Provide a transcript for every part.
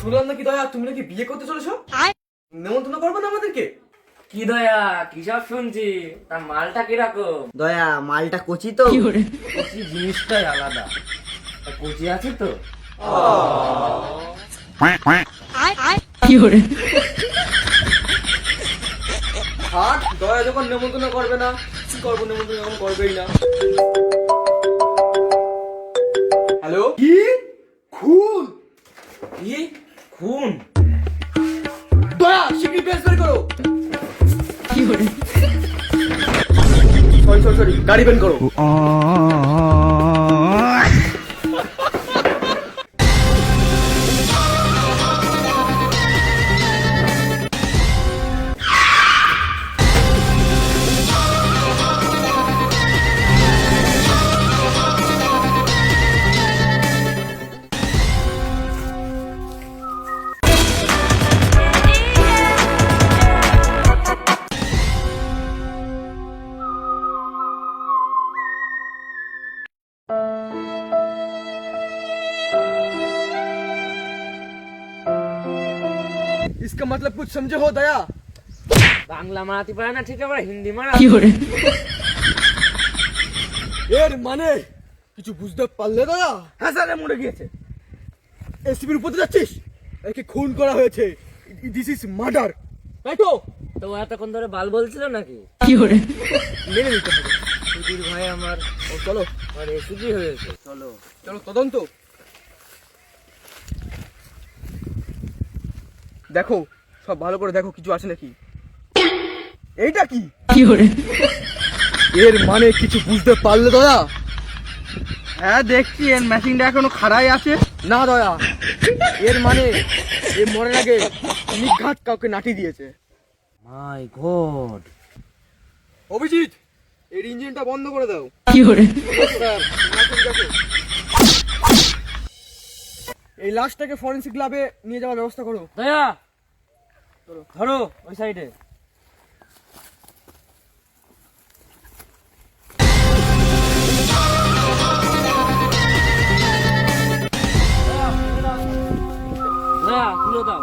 শুনলাম নাকি দয়া তুমি নাকি বিয়ে করতে চলেছো? নেমন্তন্ন করবে না আমাদেরকে? কি দয়া কি সব শুনছি, তা মালটা কিরকম? দয়া মালটা কচি তো। কচি জিনিসটাই আলাদা, তা কচি আছে তো। হাট, দয়া যখন নেমন্তন্ন করবে না কি করবো, নেমন্তন্ন যখন করবেই না। হ্যালো, কি খুন? কি খুন? দয়া শিগগিরই বেশ বের করো। সরি সরি সরি, গাড়ি বের করো। इसका मतलब कुछ समझे हो दया? বাংলা মারাতে পারে না ঠিক, আবার হিন্দি মারা। এর মানে কিছু বুঝতে পারলে দয়া? হ্যাঁ স্যার, মরে গিয়েছে। এসিপির উপরে যাচ্ছিস? একে খুন করা হয়েছে। দিস ইজ মার্ডার, তাই তো? তো ও এতক্ষণ ধরে বাল বলছিল নাকি? মেনে নিতে হবে। সুধীর ভাই আমার ও চলো, আর রেসিপি হয়েছে, চলো। চলো তদন্ত। দেখো, সব ভালো করে দেখো কিছু আছে নাকি। এইটা কি? এর মানে কিছু বুঝতে পারলে দয়া? হ্যাঁ দেখছি, এর ম্যাচিংটা এখনো খাড়াই আছে। না দয়া, এর মানে এ মরার আগে নিঘাত কাউকে নাটি দিয়েছে। মাই গড। অভিজিৎ, এর ইঞ্জিনটা বন্ধ করে দাও। এই লাশটাকে ফরেনসিক ল্যাবে নিয়ে যাওয়ার ব্যবস্থা করো। দয়া ধরো ওই সাইডে। দয়া খুলে দাও।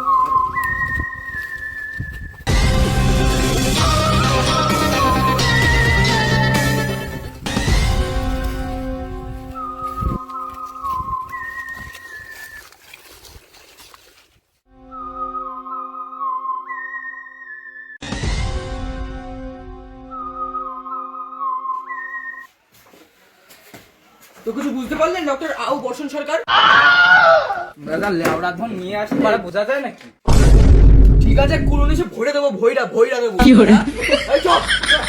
তো কিছু বুঝতে পারলেন ডক্টর আউ বর্ষণ সরকার? দাদা লেওড়া ধন নিয়ে আসি, মানে বোঝা যায় নাকি? ঠিক আছে, কুলুনিসে ভরে দেবো, ভইরা ভইরা দেবো। এই চল, চল।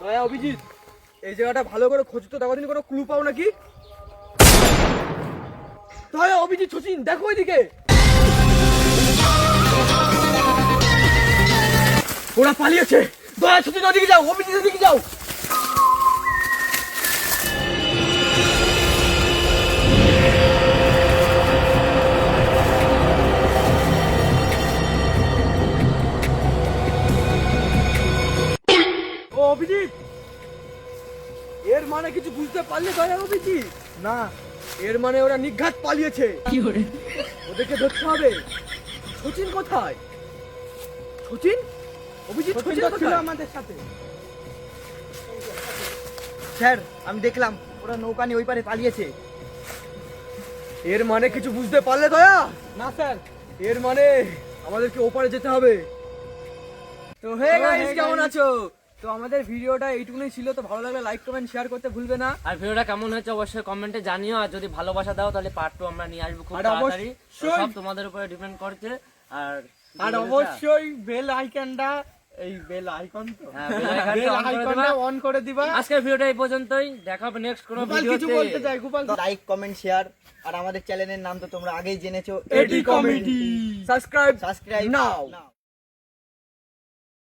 দয়া, অভিজিৎ, এই জায়গাটা ভালো করে খোঁজো তো, দেখো দিন কোনো ক্লু পাও নাকি। দয়া, অভিজিৎ, সচিন, দেখো ওইদিকে। ওরা পালিয়েছে। দয়া, সচিন ওদিকে যাও, অভিজিৎ ওদিকে যাও। ও অভিজিৎ, এর মানে কিছু বুঝতে পারলে দয়া? অভিজিৎ না, এর মানে ওরা নিঘাত পালিয়েছে। ওদেরকে ধরতে হবে। সচিন কোথায়? সচিন, অভিজিৎ সচিন ছিল আমাদের সাথে। স্যার আমি দেখলাম ওরা নৌকা নিয়ে ওই পারে পালিয়েছে। এর মানে কিছু বুঝতে পারলে দয়া? না স্যার, এর মানে আমাদেরকে ওপারে যেতে হবে। তো হে গাইস, কেমন আছো? তো আমাদের ভিডিওটা এইটুকুই ছিল। তো ভালো লাগলে লাইক কমেন্ট শেয়ার করতে ভুলবে না। আর ভিডিওটা কেমন হয়েছে অবশ্যই কমেন্টে জানিও। আর যদি ভালোবাসা দাও তাহলে পার্ট 2 আমরা নিয়ে আসবো খুব আর তাড়াতাড়ি। অবশ্যই- সব তোমাদের উপরে ডিপেন্ড করছে। আর আর অবশ্যই বেল আইকনটা, এই বেল আইকন তো, হ্যাঁ, বেল আইকনটা অন করে দিবা। আজকের ভিডিওটা এই পর্যন্তই, দেখা হবে নেক্সট কোনো ভিডিওতে। Like comment share. আর আমাদের চ্যানেলের নাম তো তোমরা আগেই জেনেছো, এডি কমেডি। সাবস্ক্রাইব সাবস্ক্রাইব নাও।